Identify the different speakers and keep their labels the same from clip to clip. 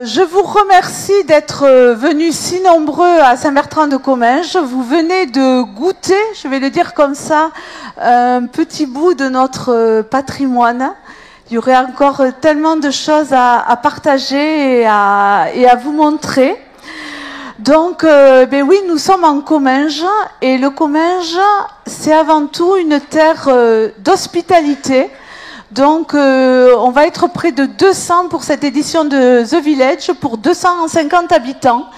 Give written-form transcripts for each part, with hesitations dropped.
Speaker 1: Je vous remercie d'être venus si nombreux à Saint-Bertrand-de-Comminges. Vous venez de goûter, je vais le dire comme ça, un petit bout de notre patrimoine. Il y aurait encore tellement de choses à partager et à vous montrer. Donc, ben oui, nous sommes en Comminges et le Comminges, c'est avant tout une terre d'hospitalité. Donc, on va être près de 200 pour cette édition de The Village, pour 250 habitants.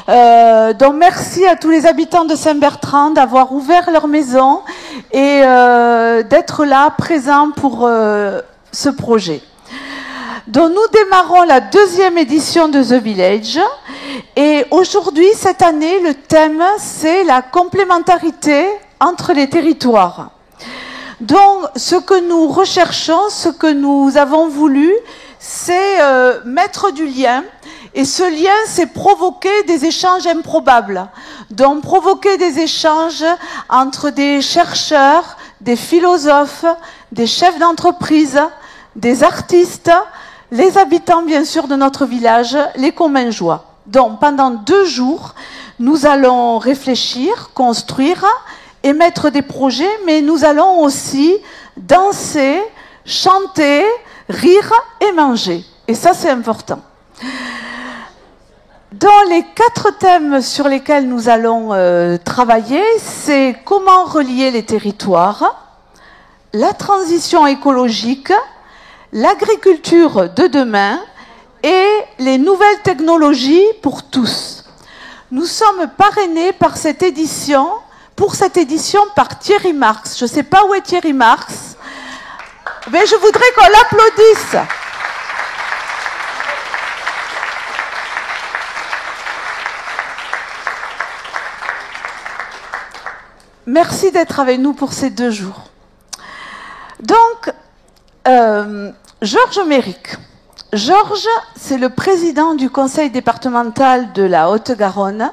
Speaker 1: Donc, merci à tous les habitants de Saint-Bertrand d'avoir ouvert leur maison et d'être là, présents pour ce projet. Donc, nous démarrons la deuxième édition de The Village. Et aujourd'hui, cette année, le thème, c'est la complémentarité entre les territoires. Donc, ce que nous recherchons, ce que nous avons voulu, c'est mettre du lien. Et ce lien, c'est provoquer des échanges improbables. Donc, provoquer des échanges entre des chercheurs, des philosophes, des chefs d'entreprise, des artistes, les habitants, bien sûr, de notre village, les Commingeois. Donc, pendant 2 jours, nous allons réfléchir, construire, émettre des projets, mais nous allons aussi danser, chanter, rire et manger. Et ça, c'est important. Dans les 4 thèmes sur lesquels nous allons travailler, c'est comment relier les territoires, la transition écologique, l'agriculture de demain et les nouvelles technologies pour tous. Nous sommes parrainés par cette édition, par Thierry Marx. Je ne sais pas où est Thierry Marx, mais je voudrais qu'on l'applaudisse. Merci d'être avec nous pour ces 2 jours. Donc, Georges Méric. Georges, c'est le président du conseil départemental de la Haute-Garonne.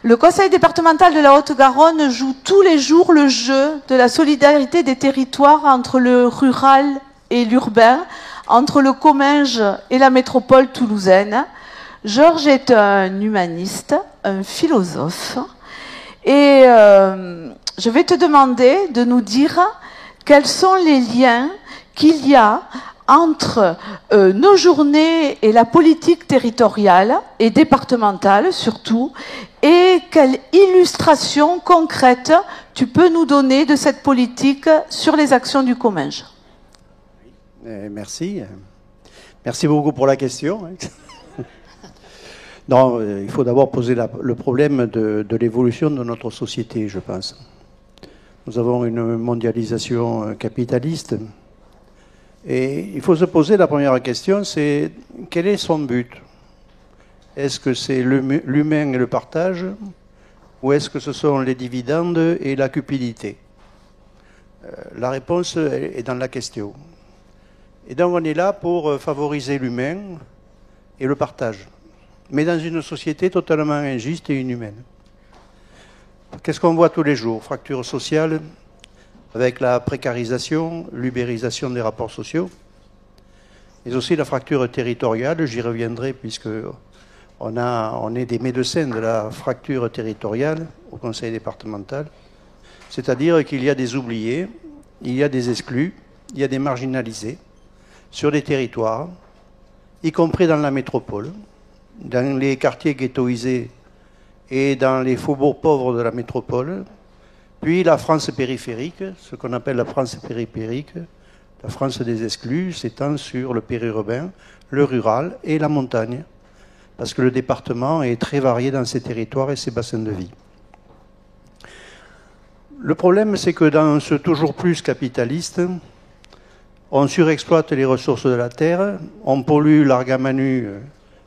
Speaker 1: Le conseil départemental de la Haute-Garonne joue tous les jours le jeu de la solidarité des territoires entre le rural et l'urbain, entre le Comminges et la métropole toulousaine. Georges est un humaniste, un philosophe. Et je vais te demander de nous dire quels sont les liens qu'il y a entre nos journées et la politique territoriale et départementale surtout, et quelle illustration concrète tu peux nous donner de cette politique sur les actions du Comminges.
Speaker 2: Merci. Merci beaucoup pour la question. Non, il faut d'abord poser le problème de l'évolution de notre société, je pense. Nous avons une mondialisation capitaliste. Et il faut se poser la première question, c'est quel est son but? Est-ce que c'est l'humain et le partage, ou est-ce que ce sont les dividendes et la cupidité? La réponse est dans la question. Et donc on est là pour favoriser l'humain et le partage, mais dans une société totalement injuste et inhumaine. Qu'est-ce qu'on voit tous les jours? Fracture sociale, avec la précarisation, l'ubérisation des rapports sociaux, mais aussi la fracture territoriale, j'y reviendrai puisque on est des médecins de la fracture territoriale au conseil départemental, c'est-à-dire qu'il y a des oubliés, il y a des exclus, il y a des marginalisés sur les territoires, y compris dans la métropole, dans les quartiers ghettoisés et dans les faubourgs pauvres de la métropole. Puis la France périphérique, ce qu'on appelle la France périphérique, la France des exclus, s'étend sur le périurbain, le rural et la montagne, parce que le département est très varié dans ses territoires et ses bassins de vie. Le problème, c'est que dans ce toujours plus capitaliste, on surexploite les ressources de la terre, on pollue l'argamanu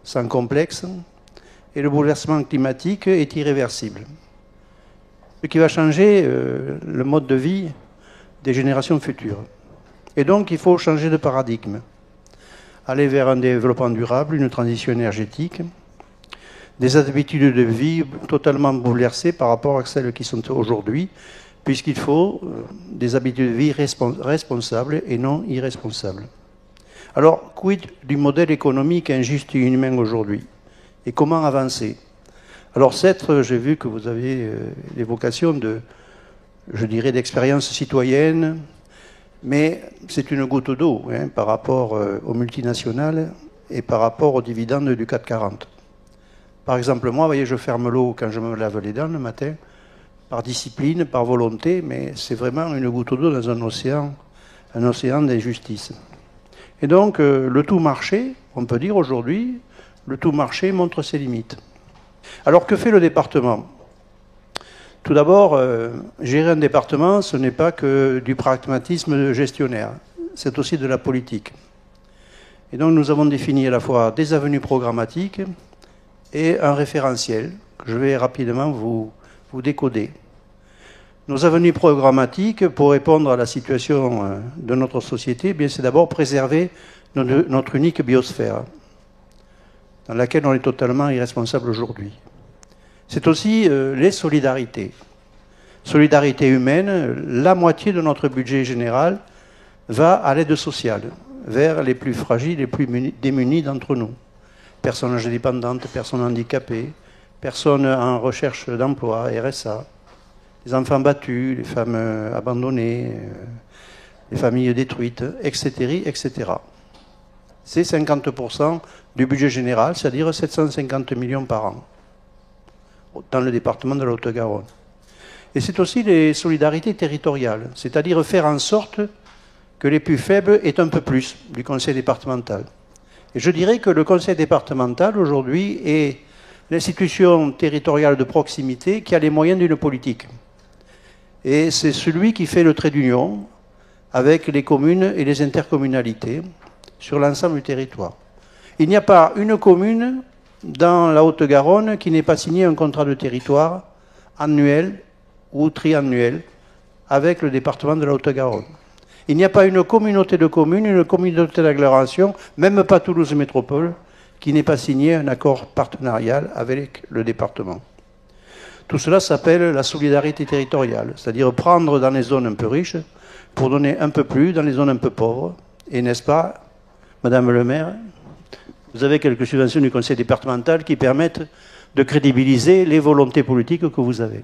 Speaker 2: sans complexe, et le bouleversement climatique est irréversible. Ce qui va changer le mode de vie des générations futures. Et donc, il faut changer de paradigme. Aller vers un développement durable, une transition énergétique, des habitudes de vie totalement bouleversées par rapport à celles qui sont aujourd'hui, puisqu'il faut des habitudes de vie responsables et non irresponsables. Alors, quid du modèle économique injuste et inhumain aujourd'hui? Et comment avancer? Alors, certes, j'ai vu que vous aviez l'évocation de, je dirais, d'expérience citoyenne, mais c'est une goutte d'eau hein, par rapport aux multinationales et par rapport aux dividendes du CAC 40. Par exemple, moi, vous voyez, je ferme l'eau quand je me lave les dents le matin, par discipline, par volonté, mais c'est vraiment une goutte d'eau dans un océan d'injustice. Et donc, le tout marché, on peut dire aujourd'hui, le tout marché montre ses limites. Alors, que fait le département? Tout d'abord, gérer un département, ce n'est pas que du pragmatisme gestionnaire, c'est aussi de la politique. Et donc, nous avons défini à la fois des avenues programmatiques et un référentiel que je vais rapidement vous décoder. Nos avenues programmatiques, pour répondre à la situation de notre société, eh bien, c'est d'abord préserver notre unique biosphère, dans laquelle on est totalement irresponsable aujourd'hui. C'est aussi les solidarités. Solidarité humaine, la moitié de notre budget général va à l'aide sociale, vers les plus fragiles, les plus démunis d'entre nous. Personnes âgées dépendantes, personnes handicapées, personnes en recherche d'emploi, RSA, les enfants battus, les femmes abandonnées, les familles détruites, etc., etc. C'est 50% du budget général, c'est-à-dire 750 millions par an, dans le département de la Haute-Garonne. Et c'est aussi les solidarités territoriales, c'est-à-dire faire en sorte que les plus faibles aient un peu plus du conseil départemental. Et je dirais que le conseil départemental, aujourd'hui, est l'institution territoriale de proximité qui a les moyens d'une politique. Et c'est celui qui fait le trait d'union avec les communes et les intercommunalités sur l'ensemble du territoire. Il n'y a pas une commune dans la Haute-Garonne qui n'ait pas signé un contrat de territoire annuel ou triannuel avec le département de la Haute-Garonne. Il n'y a pas une communauté de communes, une communauté d'agglomération, même pas Toulouse Métropole, qui n'ait pas signé un accord partenarial avec le département. Tout cela s'appelle la solidarité territoriale, c'est-à-dire prendre dans les zones un peu riches pour donner un peu plus dans les zones un peu pauvres. Et n'est-ce pas, Madame le maire, vous avez quelques subventions du conseil départemental qui permettent de crédibiliser les volontés politiques que vous avez.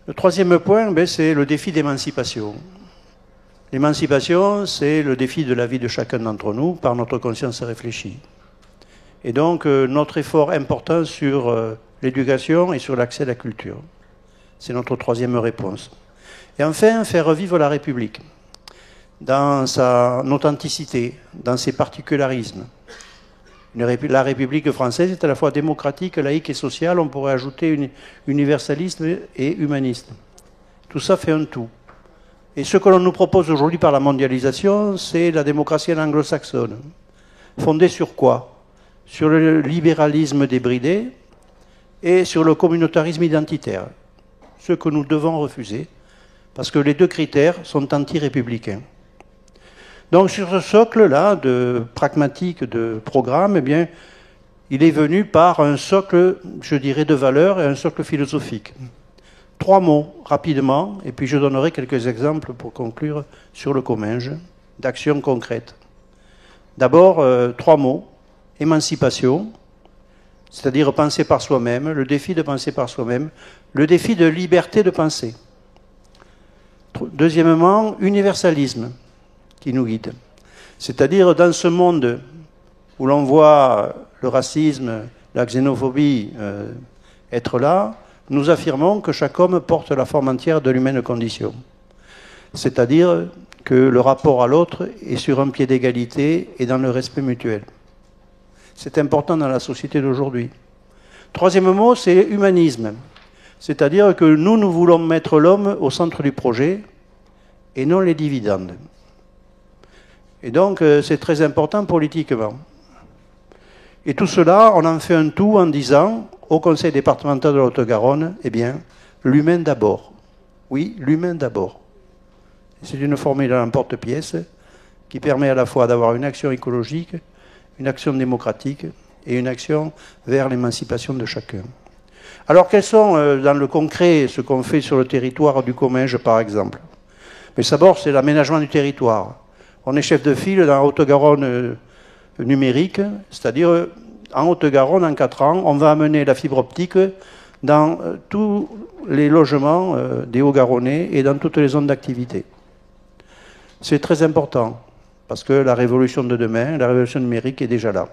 Speaker 2: Le troisième point, c'est le défi d'émancipation. L'émancipation, c'est le défi de la vie de chacun d'entre nous par notre conscience réfléchie. Et donc, notre effort important sur l'éducation et sur l'accès à la culture. C'est notre troisième réponse. Et enfin, faire revivre la République dans son authenticité, dans ses particularismes. La République française est à la fois démocratique, laïque et sociale. On pourrait ajouter universaliste et humaniste. Tout ça fait un tout. Et ce que l'on nous propose aujourd'hui par la mondialisation, c'est la démocratie anglo-saxonne. Fondée sur quoi? Sur le libéralisme débridé et sur le communautarisme identitaire. Ce que nous devons refuser, parce que les deux critères sont anti-républicains. Donc sur ce socle-là de pragmatique, de programme, eh bien, il est venu par un socle, je dirais, de valeurs et un socle philosophique. 3 mots, rapidement, et puis je donnerai quelques exemples pour conclure sur le Comminges, d'actions concrètes. D'abord, 3 mots, émancipation, c'est-à-dire penser par soi-même, le défi de penser par soi-même, le défi de liberté de penser. Deuxièmement, universalisme, qui nous guide. C'est-à-dire dans ce monde où l'on voit le racisme, la xénophobie être là, nous affirmons que chaque homme porte la forme entière de l'humaine condition. C'est-à-dire que le rapport à l'autre est sur un pied d'égalité et dans le respect mutuel. C'est important dans la société d'aujourd'hui. Troisième mot, c'est humanisme. C'est-à-dire que nous voulons mettre l'homme au centre du projet et non les dividendes. Et donc, c'est très important politiquement. Et tout cela, on en fait un tout en disant, au conseil départemental de la Haute-Garonne, eh bien, l'humain d'abord. Oui, l'humain d'abord. C'est une formule en porte-pièce qui permet à la fois d'avoir une action écologique, une action démocratique et une action vers l'émancipation de chacun. Alors, quels sont, dans le concret, ce qu'on fait sur le territoire du Comminges, par exemple? Mais d'abord, c'est l'aménagement du territoire. On est chef de file dans la Haute-Garonne numérique, c'est-à-dire en Haute-Garonne, en 4 ans, on va amener la fibre optique dans tous les logements des Hauts-Garonnais et dans toutes les zones d'activité. C'est très important, parce que la révolution de demain, la révolution numérique est déjà là.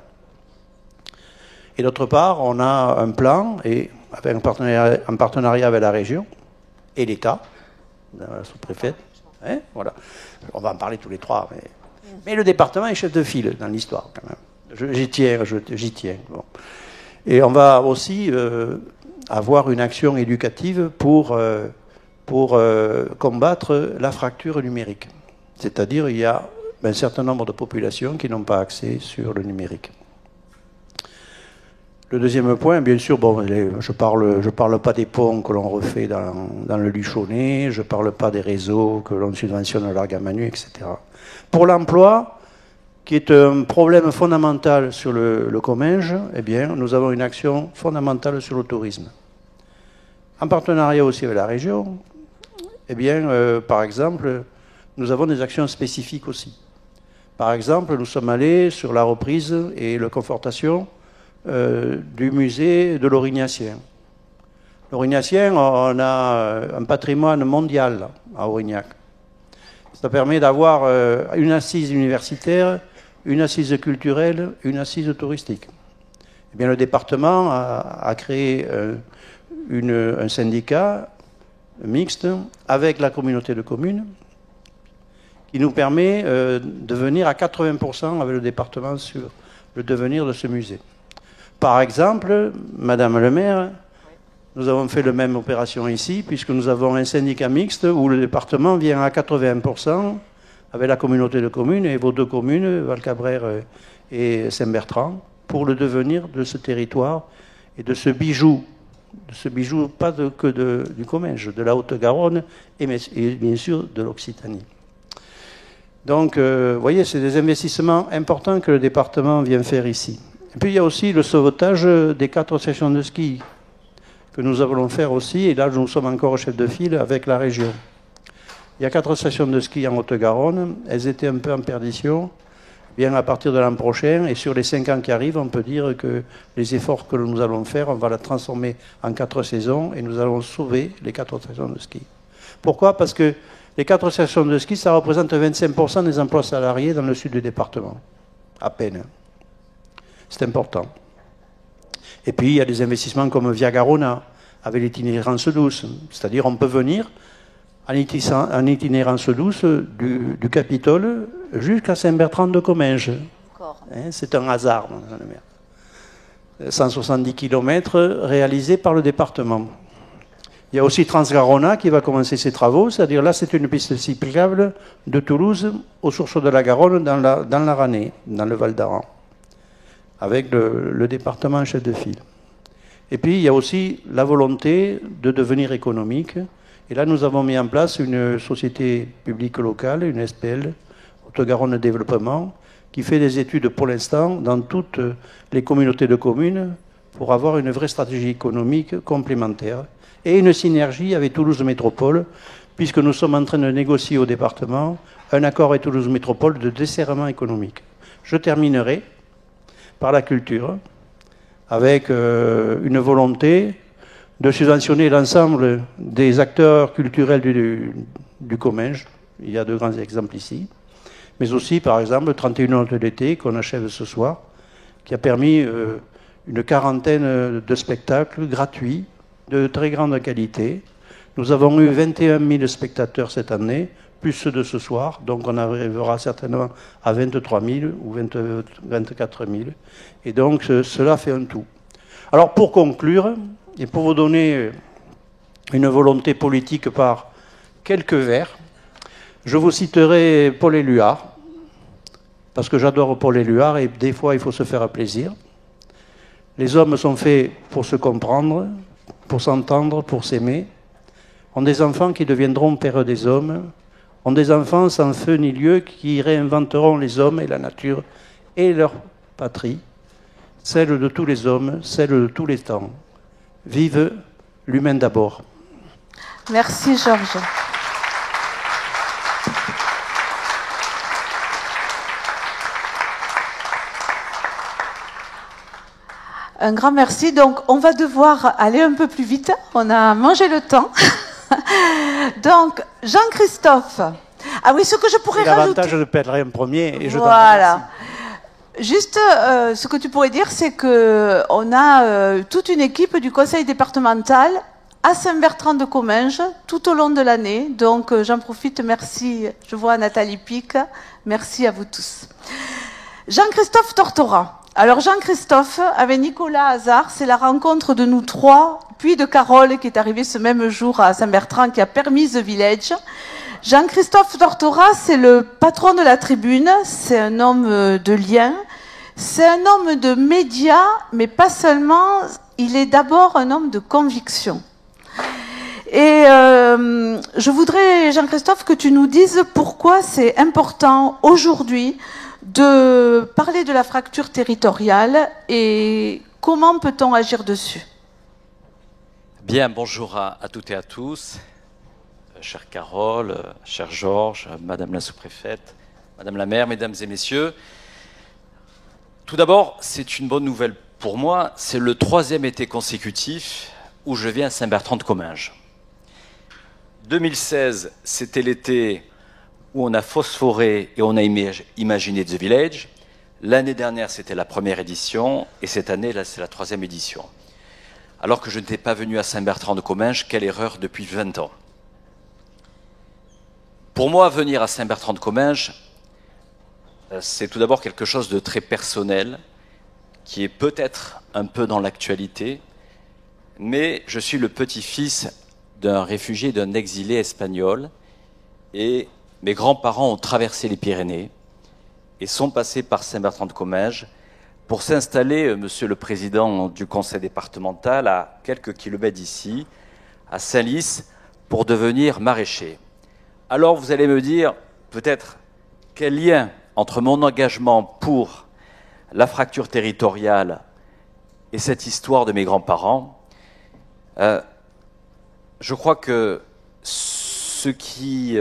Speaker 2: Et d'autre part, on a un plan, et avec un partenariat avec la région et l'État, la sous-préfète. Hein, voilà. On va en parler tous les trois. Mais le département est chef de file dans l'histoire, quand même. J'y tiens. Bon. Et on va aussi avoir une action éducative pour combattre la fracture numérique. C'est-à-dire il y a un certain nombre de populations qui n'ont pas accès sur le numérique. Le deuxième point, bien sûr, bon, je parle pas des ponts que l'on refait dans le Luchonnet, je ne parle pas des réseaux que l'on subventionne à l'Argamanu, etc. Pour l'emploi, qui est un problème fondamental sur le Comminges, eh bien, nous avons une action fondamentale sur le tourisme. En partenariat aussi avec la région, eh bien, par exemple, nous avons des actions spécifiques aussi. Par exemple, nous sommes allés sur la reprise et la confortation du musée de l'Aurignacien. L'Aurignacien, on a un patrimoine mondial à Aurignac. Ça permet d'avoir une assise universitaire, une assise culturelle, une assise touristique. Eh bien, le département a créé un syndicat mixte avec la communauté de communes qui nous permet de venir à 80% avec le département sur le devenir de ce musée. Par exemple, Madame le maire, nous avons fait la même opération ici, puisque nous avons un syndicat mixte où le département vient à 80% avec la communauté de communes et vos deux communes, Valcabrère et Saint-Bertrand, pour le devenir de ce territoire et de ce bijou pas que du Comminges, de la Haute-Garonne et bien sûr de l'Occitanie. Donc, vous voyez, c'est des investissements importants que le département vient faire ici. Et puis il y a aussi le sauvetage des 4 stations de ski que nous allons faire aussi, et là nous sommes encore au chef de file avec la région. Il y a 4 stations de ski en Haute-Garonne, elles étaient un peu en perdition. Bien à partir de l'an prochain, et sur les 5 ans qui arrivent, on peut dire que les efforts que nous allons faire, on va la transformer en 4 saisons, et nous allons sauver les 4 stations de ski. Pourquoi? Parce que les 4 stations de ski, ça représente 25% des emplois salariés dans le sud du département. À peine. C'est important. Et puis, il y a des investissements comme Via Garona, avec l'itinérance douce. C'est-à-dire, on peut venir en itinérance douce du Capitole jusqu'à Saint-Bertrand de Comminges. Hein, c'est un hasard, madame la maire. 170 km réalisés par le département. Il y a aussi Transgarona qui va commencer ses travaux, c'est-à-dire là, c'est une piste cyclable de Toulouse aux sources de la Garonne dans la Ranée, dans le Val d'Aran, avec le département chef de file. Et puis, il y a aussi la volonté de devenir économique. Et là, nous avons mis en place une société publique locale, une SPL, Haute-Garonne Développement, qui fait des études pour l'instant dans toutes les communautés de communes pour avoir une vraie stratégie économique complémentaire et une synergie avec Toulouse Métropole, puisque nous sommes en train de négocier au département un accord avec Toulouse Métropole de desserrement économique. Je terminerai par la culture, avec une volonté de subventionner l'ensemble des acteurs culturels du Comminges. Il y a de grands exemples ici. Mais aussi, par exemple, le 31 août de l'été, qu'on achève ce soir, qui a permis une quarantaine de spectacles gratuits, de très grande qualité. Nous avons eu 21 000 spectateurs cette année, plus ceux de ce soir, donc on arrivera certainement à 23 000 ou 24 000. Et donc cela fait un tout. Alors pour conclure, et pour vous donner une volonté politique par quelques vers, je vous citerai Paul Éluard, parce que j'adore Paul Éluard et des fois il faut se faire plaisir. Les hommes sont faits pour se comprendre, pour s'entendre, pour s'aimer, ont des enfants qui deviendront pères des hommes, ont des enfants sans feu ni lieu qui réinventeront les hommes et la nature et leur patrie, celle de tous les hommes, celle de tous les temps. Vive l'humain d'abord.
Speaker 1: Merci Georges. Un grand merci. Donc, on va devoir aller un peu plus vite. On a mangé le temps. Donc, Jean-Christophe. Ah oui, ce que je pourrais rajouter...
Speaker 2: L'avantage de perdre un premier et je
Speaker 1: voilà. Juste, ce que tu pourrais dire, c'est que on a toute une équipe du conseil départemental à Saint-Bertrand-de-Comminges tout au long de l'année. Donc, j'en profite. Merci. Je vois Nathalie Pic. Merci à vous tous. Jean-Christophe Tortora. Alors, Jean-Christophe, avec Nicolas Hazard, c'est la rencontre de nous trois, puis de Carole, qui est arrivée ce même jour à Saint-Bertrand, qui a permis The Village. Jean-Christophe Tortora, c'est le patron de la tribune, c'est un homme de lien, c'est un homme de médias, mais pas seulement, il est d'abord un homme de conviction. Et je voudrais, Jean-Christophe, que tu nous dises pourquoi c'est important aujourd'hui de parler de la fracture territoriale et comment peut-on agir dessus.
Speaker 3: Bien, bonjour à toutes et à tous. Chère Carole, cher Georges, Madame la sous-préfète, Madame la maire, Mesdames et Messieurs. Tout d'abord, c'est une bonne nouvelle pour moi. C'est le 3e été consécutif où je viens à Saint-Bertrand-de-Comminges. 2016, c'était l'été où on a phosphoré et on a imaginé The Village. L'année dernière, c'était la première édition et cette année, là, c'est la 3e édition. Alors que je n'étais pas venu à Saint-Bertrand-de-Comminges, quelle erreur depuis 20 ans. Pour moi, venir à Saint-Bertrand-de-Comminges, c'est tout d'abord quelque chose de très personnel, qui est peut-être un peu dans l'actualité, mais je suis le petit-fils d'un réfugié, d'un exilé espagnol, et mes grands-parents ont traversé les Pyrénées et sont passés par Saint-Bertrand-de-Comminges pour s'installer, monsieur le président du conseil départemental, à quelques kilomètres d'ici, à Saint-Lys, pour devenir maraîcher. Alors vous allez me dire, peut-être, quel lien entre mon engagement pour la fracture territoriale et cette histoire de mes grands-parents. Je crois que ce qui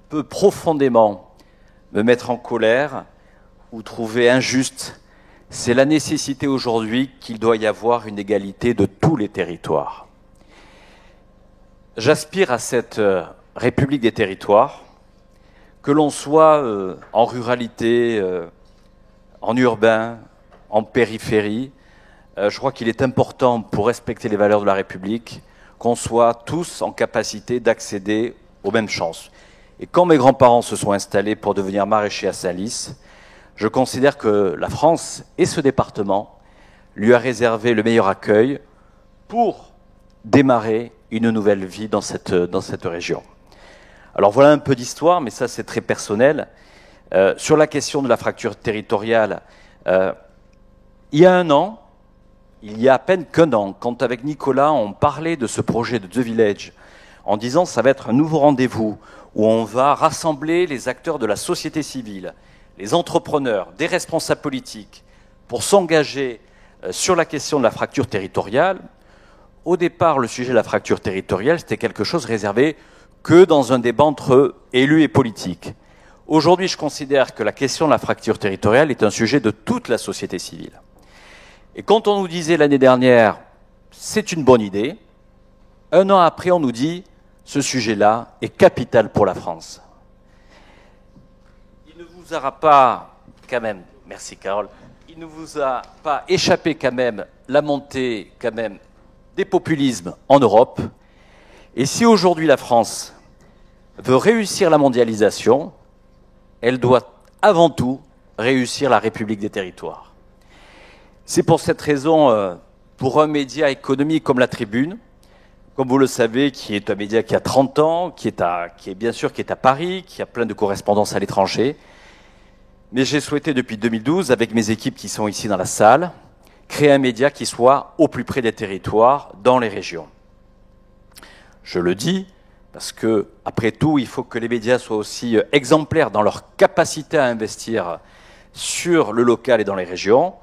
Speaker 3: peut profondément me mettre en colère ou trouver injuste, c'est la nécessité aujourd'hui qu'il doit y avoir une égalité de tous les territoires. J'aspire à cette République des territoires, que l'on soit en ruralité, en urbain, en périphérie. Je crois qu'il est important, pour respecter les valeurs de la République, qu'on soit tous en capacité d'accéder aux mêmes chances. Et quand mes grands-parents se sont installés pour devenir maraîchers à Saint-Lys, je considère que la France et ce département lui a réservé le meilleur accueil pour démarrer une nouvelle vie dans cette région. Alors voilà un peu d'histoire, mais ça c'est très personnel. Sur la question de la fracture territoriale, il y a un an, il y a à peine qu'un an, quand avec Nicolas on parlait de ce projet de The Village, en disant ça va être un nouveau rendez-vous où on va rassembler les acteurs de la société civile, les entrepreneurs, des responsables politiques, pour s'engager sur la question de la fracture territoriale. Au départ, le sujet de la fracture territoriale, c'était quelque chose réservé que dans un débat entre élus et politiques. Aujourd'hui, je considère que la question de la fracture territoriale est un sujet de toute la société civile. Et quand on nous disait l'année dernière, c'est une bonne idée, un an après, on nous dit, ce sujet-là est capital pour la France. Il ne vous aura pas, quand même, merci Carole, il ne vous a pas échappé quand même la montée, quand même, des populismes en Europe. Et si aujourd'hui la France veut réussir la mondialisation, elle doit avant tout réussir la République des territoires. C'est pour cette raison, pour un média économique comme La Tribune, comme vous le savez, qui est un média qui a 30 ans, qui est à Paris, qui a plein de correspondances à l'étranger, mais j'ai souhaité depuis 2012, avec mes équipes qui sont ici dans la salle, créer un média qui soit au plus près des territoires, dans les régions. Je le dis parce que, après tout, il faut que les médias soient aussi exemplaires dans leur capacité à investir sur le local et dans les régions.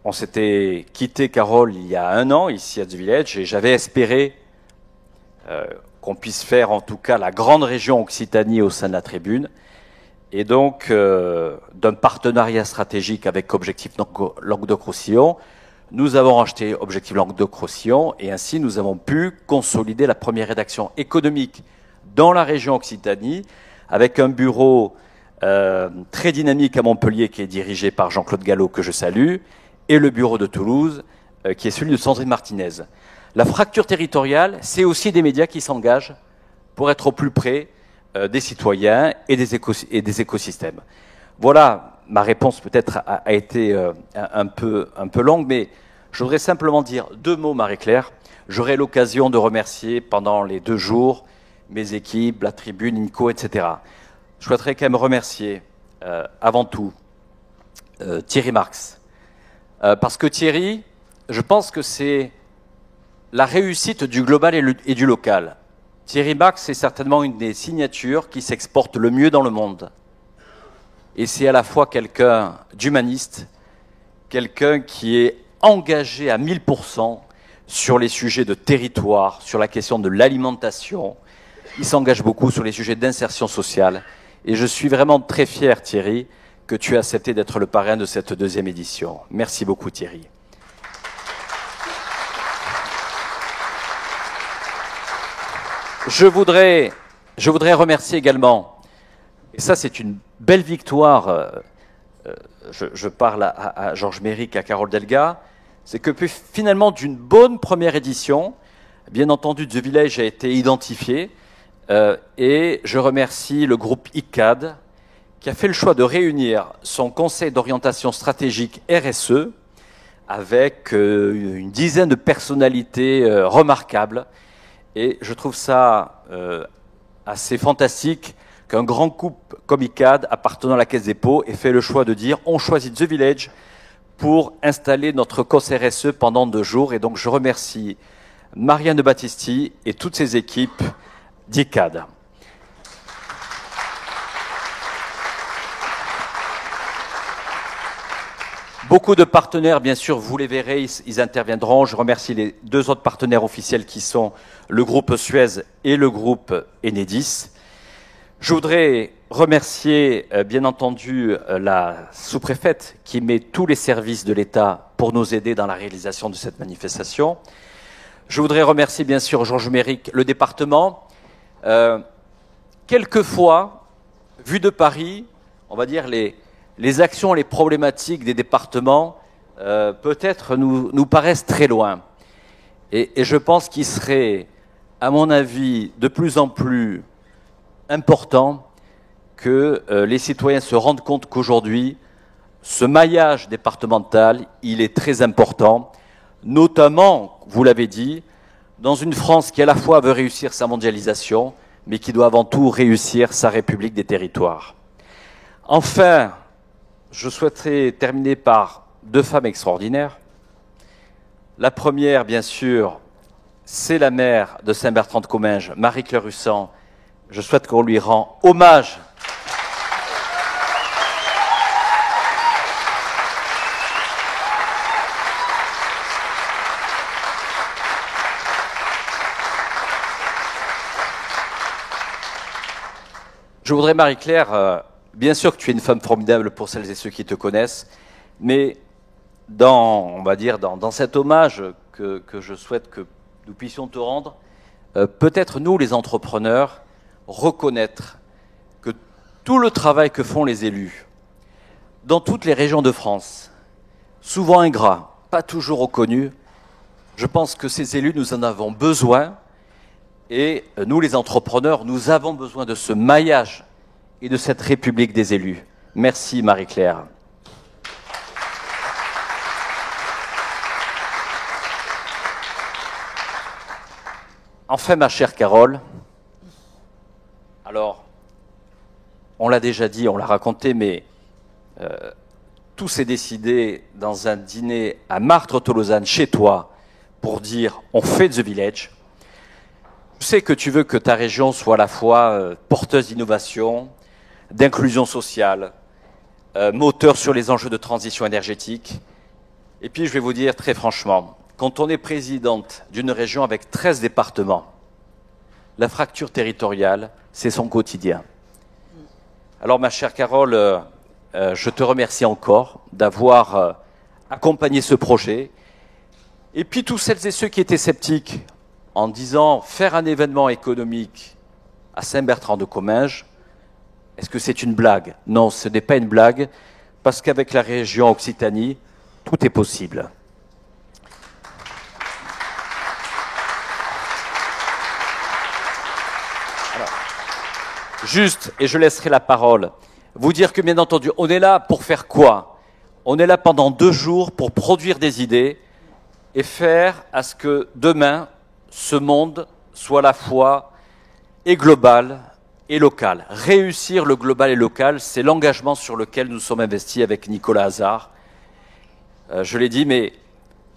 Speaker 3: On s'était quitté, Carole, il y a un an, ici à The Village, et j'avais espéré qu'on puisse faire, en tout cas, la grande région Occitanie au sein de la Tribune, et donc d'un partenariat stratégique avec Objectif Languedoc-Roussillon, nous avons racheté Objectif Languedoc-Roussillon et ainsi nous avons pu consolider la première rédaction économique dans la région Occitanie avec un bureau très dynamique à Montpellier qui est dirigé par Jean-Claude Gallo que je salue et le bureau de Toulouse qui est celui de Sandrine Martinez. La fracture territoriale, c'est aussi des médias qui s'engagent pour être au plus près des citoyens et des écosystèmes. Voilà, ma réponse peut-être a été un peu longue, mais je voudrais simplement dire 2 mots, Marie-Claire. J'aurai l'occasion de remercier pendant les 2 jours mes équipes, la Tribune, INCO, etc. Je souhaiterais quand même remercier avant tout Thierry Marx. Parce que Thierry, je pense que c'est la réussite du global et du local. Thierry Marx est certainement une des signatures qui s'exporte le mieux dans le monde. Et c'est à la fois quelqu'un d'humaniste, quelqu'un qui est engagé à 1000% sur les sujets de territoire, sur la question de l'alimentation. Il s'engage beaucoup sur les sujets d'insertion sociale. Et je suis vraiment très fier, Thierry, que tu aies accepté d'être le parrain de cette 2e édition. Merci beaucoup, Thierry. Je voudrais remercier également, et ça c'est une belle victoire, je parle à Georges Méric, à Carole Delga, c'est que finalement d'une bonne première édition, bien entendu The Village a été identifié, et je remercie le groupe ICAD qui a fait le choix de réunir son conseil d'orientation stratégique RSE avec une dizaine de personnalités remarquables. Et je trouve ça assez fantastique qu'un grand groupe comme ICAD, appartenant à la Caisse des dépôts, ait fait le choix de dire on choisit The Village pour installer notre COS RSE pendant 2 jours. Et donc je remercie Marianne de Battisti et toutes ses équipes d'ICAD. Beaucoup de partenaires, bien sûr, vous les verrez, ils interviendront. Je remercie les 2 autres partenaires officiels qui sont le groupe Suez et le groupe Enedis. Je voudrais remercier, bien entendu, la sous-préfète qui met tous les services de l'État pour nous aider dans la réalisation de cette manifestation. Je voudrais remercier, bien sûr, Georges Méric, le département. Quelquefois, vu de Paris, on va dire les actions, les problématiques des départements peut-être nous paraissent très loin. Et je pense qu'il serait, à mon avis, de plus en plus important que les citoyens se rendent compte qu'aujourd'hui, ce maillage départemental, il est très important, notamment, vous l'avez dit, dans une France qui à la fois veut réussir sa mondialisation, mais qui doit avant tout réussir sa République des territoires. Enfin, je souhaiterais terminer par 2 femmes extraordinaires. La première, bien sûr, c'est la maire de Saint-Bertrand-de-Comminges, Marie-Claire Hussan. Je souhaite qu'on lui rende hommage. Je voudrais, Marie-Claire, bien sûr que tu es une femme formidable pour celles et ceux qui te connaissent, mais on va dire, dans cet hommage que je souhaite que nous puissions te rendre, peut-être nous, les entrepreneurs, reconnaître que tout le travail que font les élus, dans toutes les régions de France, souvent ingrats, pas toujours reconnus, je pense que ces élus, nous en avons besoin, et nous, les entrepreneurs, nous avons besoin de ce maillage et de cette République des élus. Merci, Marie-Claire. Enfin, ma chère Carole, alors, on l'a déjà dit, on l'a raconté, mais tout s'est décidé dans un dîner à Martres-Tolosane, chez toi, pour dire on fait The Village. Je sais que tu veux que ta région soit à la fois porteuse d'innovation, d'inclusion sociale, moteur sur les enjeux de transition énergétique. Et puis, je vais vous dire très franchement, quand on est présidente d'une région avec 13 départements, la fracture territoriale, c'est son quotidien. Alors, ma chère Carole, je te remercie encore d'avoir accompagné ce projet Et puis tous celles et ceux qui étaient sceptiques en disant faire un événement économique à Saint-Bertrand-de-Comminges, est-ce que c'est une blague? Non, ce n'est pas une blague, parce qu'avec la région Occitanie, tout est possible. Alors, juste, et je laisserai la parole, vous dire que bien entendu, on est là pour faire quoi? On est là pendant 2 jours pour produire des idées et faire à ce que demain, ce monde soit à la fois et global et local. Réussir le global et local, c'est l'engagement sur lequel nous sommes investis avec Nicolas Hazard. Je l'ai dit, mais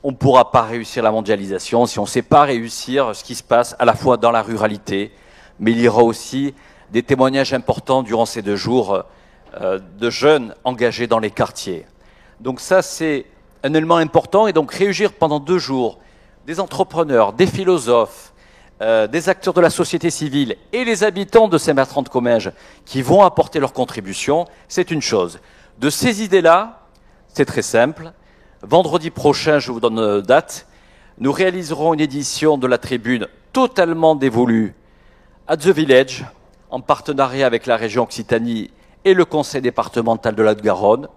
Speaker 3: on ne pourra pas réussir la mondialisation si on ne sait pas réussir ce qui se passe à la fois dans la ruralité, mais il y aura aussi des témoignages importants durant ces 2 jours de jeunes engagés dans les quartiers. Donc ça, c'est un élément important. Et donc réunir pendant 2 jours des entrepreneurs, des philosophes, des acteurs de la société civile et les habitants de Saint-Bertrand-de-Comminges qui vont apporter leur contribution, c'est une chose. De ces idées-là, c'est très simple. Vendredi prochain, je vous donne date, nous réaliserons une édition de la tribune totalement dévolue à The Village, en partenariat avec la région Occitanie et le conseil départemental de la Haute-Garonne.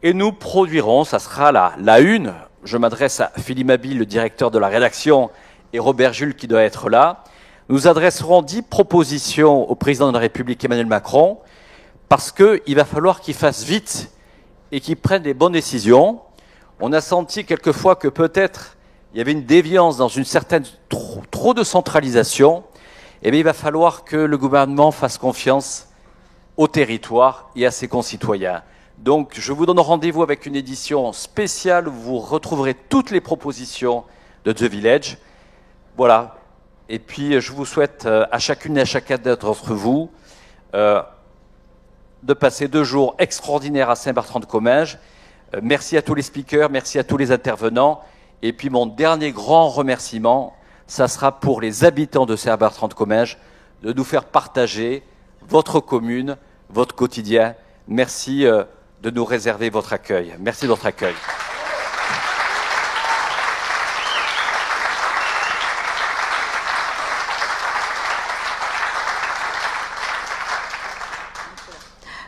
Speaker 3: Et nous produirons, ça sera la une, je m'adresse à Philippe Mabille, le directeur de la rédaction, et Robert Jules qui doit être là. Nous adresserons 10 propositions au président de la République Emmanuel Macron, parce qu'il va falloir qu'il fasse vite et qu'il prenne les bonnes décisions. On a senti quelquefois que peut-être il y avait une déviance dans une certaine trop de centralisation. Eh bien, il va falloir que le gouvernement fasse confiance au territoire et à ses concitoyens. Donc, je vous donne rendez-vous avec une édition spéciale où vous retrouverez toutes les propositions de The Village. Voilà. Et puis, je vous souhaite à chacune et à chacun d'entre vous de passer 2 jours extraordinaires à Saint-Bertrand-de-Comminges. Merci à tous les speakers, merci à tous les intervenants. Et puis, mon dernier grand remerciement, ça sera pour les habitants de Saint-Bertrand-de-Comminges de nous faire partager votre commune, votre quotidien. Merci de nous réserver votre accueil. Merci de votre accueil.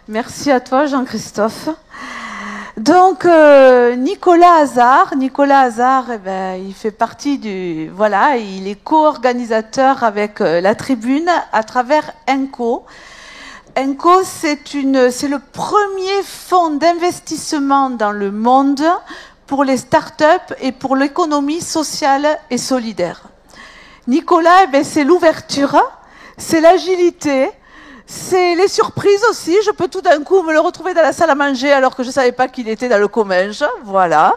Speaker 1: Merci à toi, Jean-Christophe. Donc, Nicolas Hazard, eh ben, il fait partie il est co-organisateur avec la Tribune à travers ENCO. ENCO, c'est le premier fonds d'investissement dans le monde pour les startups et pour l'économie sociale et solidaire. Nicolas, eh ben, c'est l'ouverture, c'est l'agilité, c'est les surprises aussi. Je peux tout d'un coup me le retrouver dans la salle à manger alors que je ne savais pas qu'il était dans le Comminges. Voilà.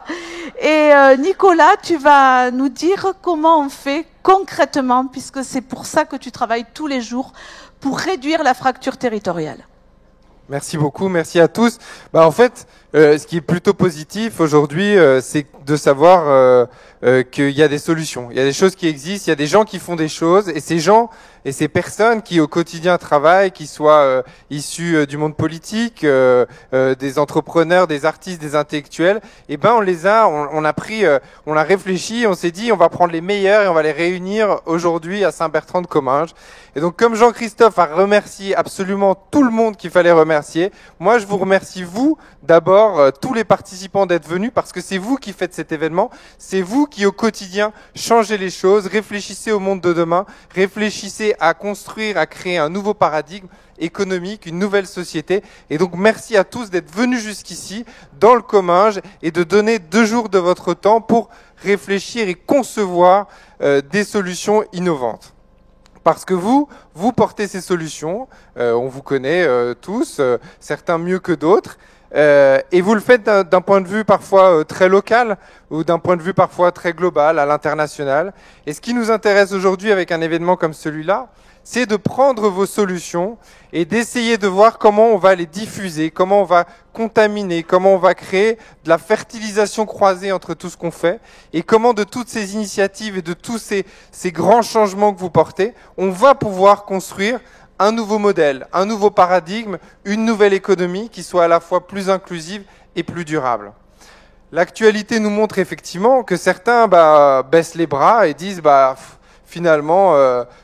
Speaker 1: Et Nicolas, tu vas nous dire comment on fait concrètement, puisque c'est pour ça que tu travailles tous les jours, pour réduire la fracture territoriale.
Speaker 4: Merci beaucoup, merci à tous. En fait, ce qui est plutôt positif aujourd'hui, c'est de savoir qu'il y a des solutions, il y a des choses qui existent, il y a des gens qui font des choses, et ces gens et ces personnes qui au quotidien travaillent, qui soient issus du monde politique, des entrepreneurs, des artistes, des intellectuels, on a réfléchi, on s'est dit on va prendre les meilleurs et on va les réunir aujourd'hui à Saint-Bertrand-de-Comminges. Et donc comme Jean-Christophe a remercié absolument tout le monde qu'il fallait remercier, moi je vous remercie vous d'abord tous les participants d'être venus, parce que c'est vous qui faites cet événement, c'est vous qui au quotidien changez les choses, réfléchissez au monde de demain, réfléchissez à construire, à créer un nouveau paradigme économique, une nouvelle société. Et donc merci à tous d'être venus jusqu'ici dans le Comminges et de donner 2 jours de votre temps pour réfléchir et concevoir des solutions innovantes. Parce que vous portez ces solutions, on vous connaît tous, certains mieux que d'autres, et vous le faites d'un point de vue parfois très local ou d'un point de vue parfois très global, à l'international. Et ce qui nous intéresse aujourd'hui avec un événement comme celui-là, c'est de prendre vos solutions et d'essayer de voir comment on va les diffuser, comment on va contaminer, comment on va créer de la fertilisation croisée entre tout ce qu'on fait, et comment de toutes ces initiatives et de tous ces grands changements que vous portez, on va pouvoir construire un nouveau modèle, un nouveau paradigme, une nouvelle économie qui soit à la fois plus inclusive et plus durable. l'actualité nous montre effectivement que certains baissent les bras et disent finalement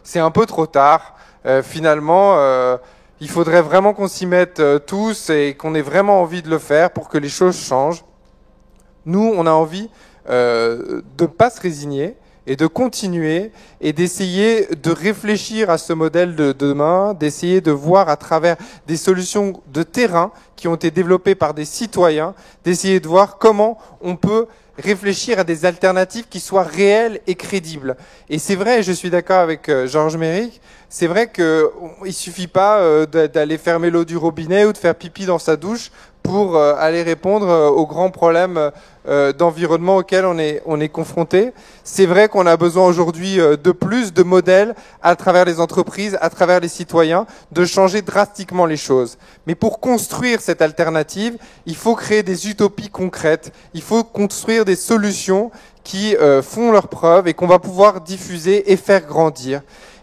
Speaker 4: c'est un peu trop tard, finalement il faudrait vraiment qu'on s'y mette tous et qu'on ait vraiment envie de le faire pour que les choses changent. Nous, on a envie de ne pas se résigner et de continuer et d'essayer de réfléchir à ce modèle de demain, d'essayer de voir à travers des solutions de terrain qui ont été développées par des citoyens, d'essayer de voir comment on peut réfléchir à des alternatives qui soient réelles et crédibles. Et c'est vrai, je suis d'accord avec Georges Méric, c'est vrai qu'il ne suffit pas d'aller fermer l'eau du robinet ou de faire pipi dans sa douche pour aller répondre aux grands problèmes d'environnement auxquels on est confronté. C'est vrai qu'on a besoin aujourd'hui de plus de modèles à travers les entreprises, à travers les citoyens, de changer drastiquement les choses. Mais pour construire cette alternative, il faut créer des utopies concrètes, il faut construire des solutions qui font leurs preuves et qu'on va pouvoir diffuser et faire grandir.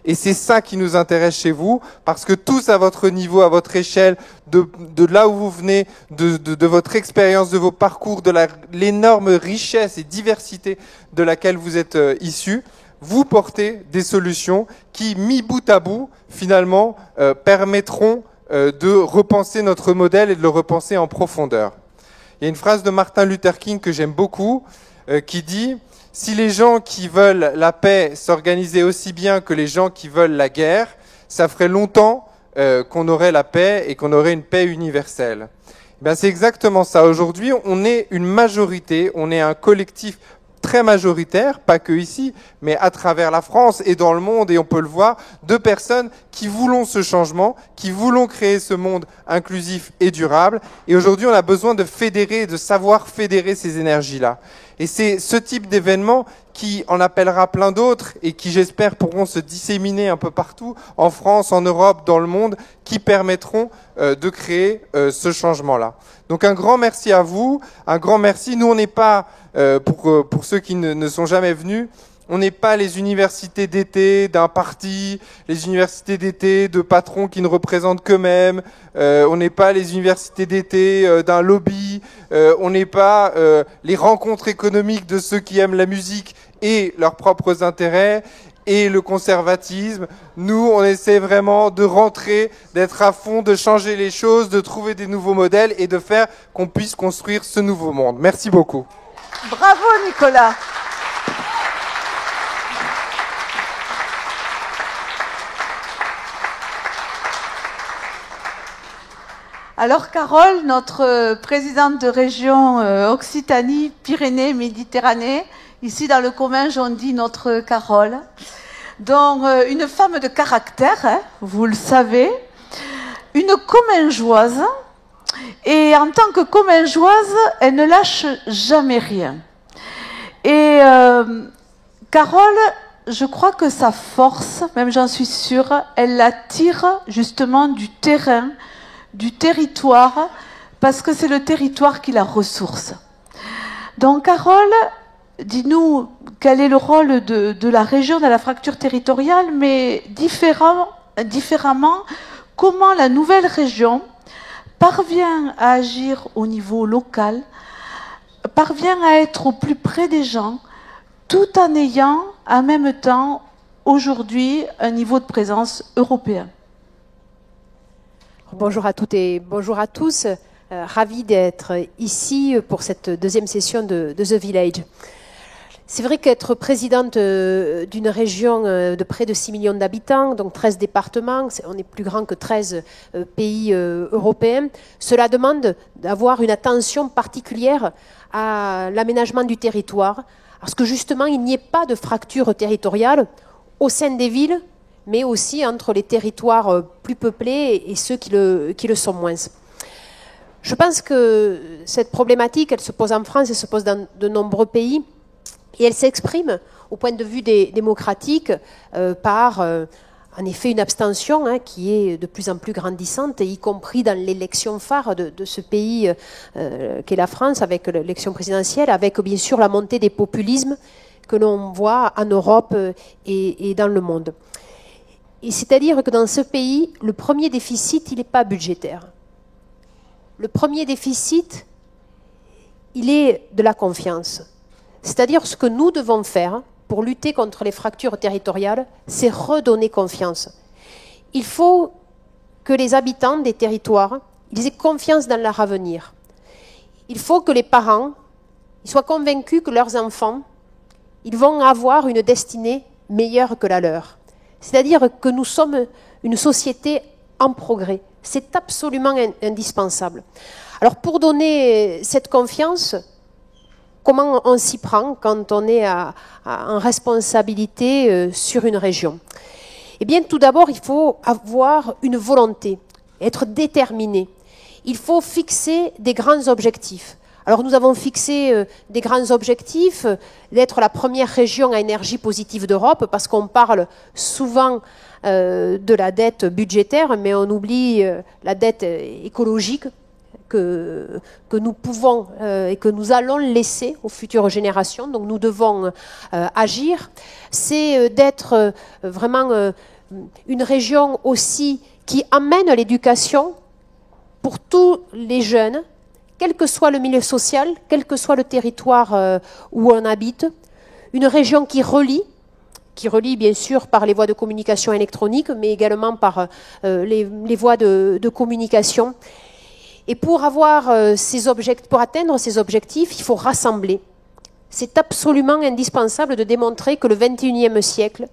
Speaker 4: Et c'est ça qui nous intéresse chez vous, parce que tous à votre niveau, à votre échelle, de là où vous venez, de votre expérience, de vos parcours, de l'énorme richesse et diversité de laquelle vous êtes issus, vous portez des solutions qui, mis bout à bout, finalement, permettront de repenser notre modèle et de le repenser en profondeur. Il y a une phrase de Martin Luther King que j'aime beaucoup, qui dit « Si les gens qui veulent la paix s'organisaient aussi bien que les gens qui veulent la guerre, ça ferait longtemps qu'on aurait la paix et qu'on aurait une paix universelle. » C'est exactement ça. Aujourd'hui, on est une majorité, on est un collectif très majoritaire, pas que ici, mais à travers la France et dans le monde, et on peut le voir, de personnes qui voulons ce changement, qui voulons créer ce monde inclusif et durable. Et aujourd'hui, on a besoin de fédérer, de savoir fédérer ces énergies-là. Et c'est ce type d'événement qui en appellera plein d'autres et qui, j'espère, pourront se disséminer un peu partout, en France, en Europe, dans le monde, qui permettront de créer ce changement-là. Donc un grand merci à vous, un grand merci. Nous, on n'est pas, pour ceux qui ne sont jamais venus, on n'est pas les universités d'été d'un parti, les universités d'été de patrons qui ne représentent qu'eux-mêmes, on n'est pas les universités d'été d'un lobby, on n'est pas les rencontres économiques de ceux qui aiment la musique et leurs propres intérêts et le conservatisme. Nous, on essaie vraiment de rentrer, d'être à fond, de changer les choses, de trouver des nouveaux modèles et de faire qu'on puisse construire ce nouveau monde. Merci beaucoup.
Speaker 1: Bravo Nicolas. Alors Carole, notre présidente de région Occitanie, Pyrénées, Méditerranée, ici dans le Comminges on dit notre Carole, donc une femme de caractère, hein, vous le savez, une commingeoise, et en tant que commingeoise, elle ne lâche jamais rien. Et Carole, je crois que sa force, même j'en suis sûre, elle la tire justement du terrain, du territoire, parce que c'est le territoire qui la ressource. Donc Carole, dis-nous quel est le rôle de la région dans la fracture territoriale, mais différemment, comment la nouvelle région parvient à agir au niveau local, parvient à être au plus près des gens, tout en ayant en même temps aujourd'hui un niveau de présence européen.
Speaker 5: Bonjour à toutes et bonjour à tous. Ravi d'être ici pour cette deuxième session de The Village. C'est vrai qu'être présidente d'une région de près de 6 millions d'habitants, donc 13 départements, on est plus grand que 13 pays européens, cela demande d'avoir une attention particulière à l'aménagement du territoire, parce que justement il n'y ait pas de fracture territoriale au sein des villes, mais aussi entre les territoires plus peuplés et ceux qui le sont moins. Je pense que cette problématique, elle se pose en France, elle se pose dans de nombreux pays, et elle s'exprime au point de vue démocratique par, en effet, une abstention qui est de plus en plus grandissante, y compris dans l'élection phare de ce pays qu'est la France, avec l'élection présidentielle, avec bien sûr la montée des populismes que l'on voit en Europe et dans le monde. Et c'est-à-dire que dans ce pays, le premier déficit, il n'est pas budgétaire. Le premier déficit, il est de la confiance. C'est-à-dire ce que nous devons faire pour lutter contre les fractures territoriales, c'est redonner confiance. Il faut que les habitants des territoires, ils aient confiance dans leur avenir. Il faut que les parents ils soient convaincus que leurs enfants, ils vont avoir une destinée meilleure que la leur. C'est-à-dire que nous sommes une société en progrès. C'est absolument indispensable. Alors pour donner cette confiance, comment on s'y prend quand on est en responsabilité sur une région? Eh bien, tout d'abord, il faut avoir une volonté, être déterminé. Il faut fixer des grands objectifs. Alors nous avons fixé des grands objectifs, d'être la première région à énergie positive d'Europe, parce qu'on parle souvent de la dette budgétaire, mais on oublie la dette écologique que nous pouvons et que nous allons laisser aux futures générations. Donc nous devons agir. C'est d'être vraiment une région aussi qui amène l'éducation pour tous les jeunes, quel que soit le milieu social, quel que soit le territoire où on habite, une région qui relie bien sûr par les voies de communication électronique, mais également par les voies de communication. Et pour atteindre ces objectifs, il faut rassembler. C'est absolument indispensable de démontrer que le XXIe siècle,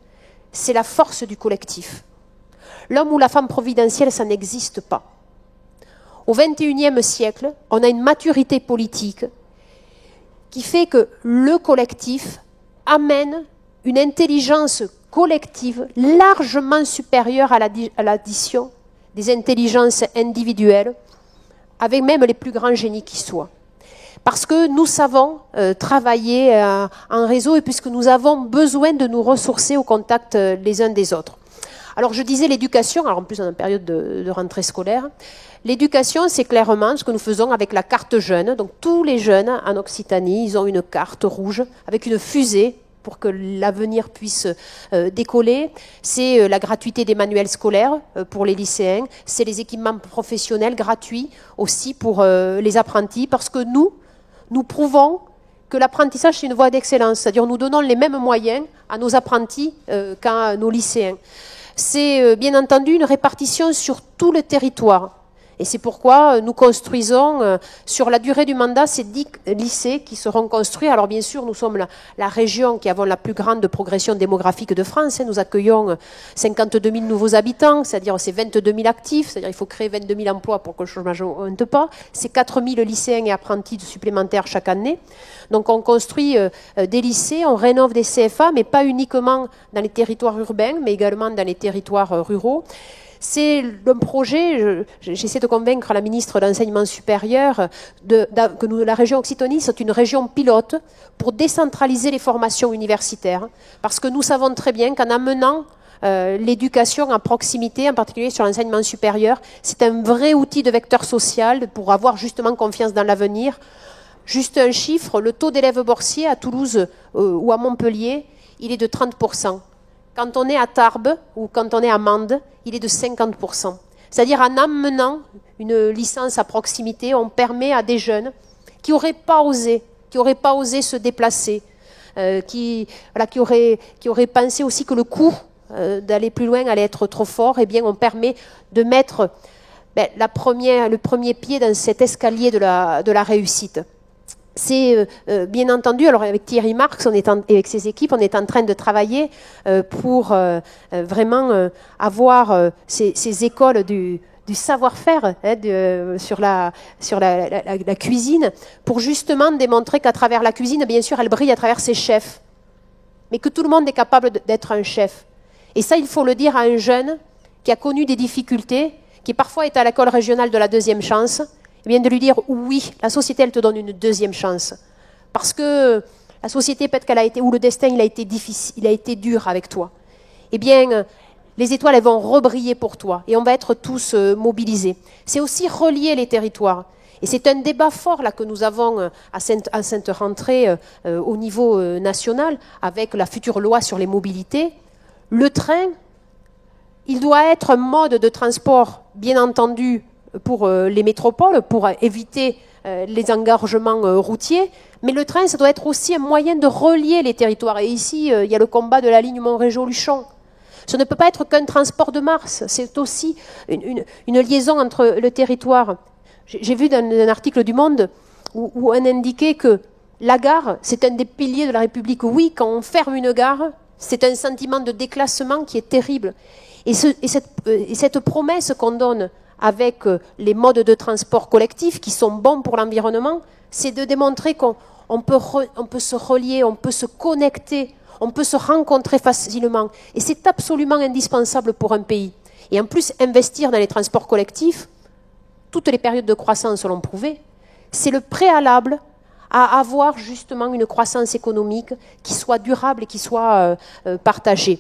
Speaker 5: c'est la force du collectif. L'homme ou la femme providentielle, ça n'existe pas. Au XXIe siècle, on a une maturité politique qui fait que le collectif amène une intelligence collective largement supérieure à l'addition des intelligences individuelles, avec même les plus grands génies qui soient. Parce que nous savons travailler en réseau et puisque nous avons besoin de nous ressourcer au contact les uns des autres. Alors je disais l'éducation, alors en plus on est en période de rentrée scolaire. L'éducation, c'est clairement ce que nous faisons avec la carte jeune. Donc tous les jeunes en Occitanie, ils ont une carte rouge avec une fusée pour que l'avenir puisse décoller. C'est la gratuité des manuels scolaires pour les lycéens. C'est les équipements professionnels gratuits aussi pour les apprentis. Parce que nous prouvons que l'apprentissage, c'est une voie d'excellence. C'est-à-dire nous donnons les mêmes moyens à nos apprentis qu'à nos lycéens. C'est bien entendu une répartition sur tout le territoire. Et c'est pourquoi nous construisons sur la durée du mandat ces 10 lycées qui seront construits. Alors bien sûr, nous sommes la région qui avons la plus grande progression démographique de France. Nous accueillons 52 000 nouveaux habitants, c'est-à-dire c'est 22 000 actifs, c'est-à-dire il faut créer 22 000 emplois pour que le chômage n'augmente pas. C'est 4 000 lycéens et apprentis supplémentaires chaque année. Donc on construit des lycées, on rénove des CFA, mais pas uniquement dans les territoires urbains, mais également dans les territoires ruraux. C'est un projet, j'essaie de convaincre la ministre de l'Enseignement supérieur que la région Occitanie, c'est une région pilote pour décentraliser les formations universitaires. Parce que nous savons très bien qu'en amenant l'éducation à proximité, en particulier sur l'enseignement supérieur, c'est un vrai outil de vecteur social pour avoir justement confiance dans l'avenir. Juste un chiffre, le taux d'élèves boursiers à Toulouse ou à Montpellier, il est de 30%. Quand on est à Tarbes ou quand on est à Mende, il est de 50%. C'est-à-dire en amenant une licence à proximité, on permet à des jeunes qui n'auraient pas osé se déplacer, qui auraient pensé aussi que le coût d'aller plus loin allait être trop fort, eh bien on permet de mettre le premier pied dans cet escalier de la réussite. C'est bien entendu, alors avec Thierry Marx, avec ses équipes, on est en train de travailler pour vraiment avoir ces écoles du savoir-faire sur la cuisine, pour justement démontrer qu'à travers la cuisine, bien sûr, elle brille à travers ses chefs, mais que tout le monde est capable d'être un chef. Et ça, il faut le dire à un jeune qui a connu des difficultés, qui parfois est à l'école régionale de la deuxième chance, eh bien de lui dire oui, la société elle te donne une deuxième chance. Parce que la société peut-être qu'elle a été, ou le destin il a été difficile, il a été dur avec toi. Eh bien, les étoiles elles vont rebriller pour toi et on va être tous mobilisés. C'est aussi relier les territoires. Et c'est un débat fort là que nous avons à Sainte-Rentrée au niveau national avec la future loi sur les mobilités. Le train, il doit être un mode de transport, bien entendu, pour les métropoles, pour éviter les engorgements routiers. Mais le train, ça doit être aussi un moyen de relier les territoires. Et ici, il y a le combat de la ligne Montrégeau-Luchon. Ce ne peut pas être qu'un transport de masse, c'est aussi une liaison entre le territoire. J'ai vu dans un article du Monde où on indiquait que la gare, c'est un des piliers de la République. Oui, quand on ferme une gare, c'est un sentiment de déclassement qui est terrible. Et cette promesse qu'on donne avec les modes de transport collectifs qui sont bons pour l'environnement, c'est de démontrer qu'on peut se relier, on peut se connecter, on peut se rencontrer facilement. Et c'est absolument indispensable pour un pays. Et en plus, investir dans les transports collectifs, toutes les périodes de croissance l'ont prouvé, c'est le préalable à avoir justement une croissance économique qui soit durable et qui soit partagée.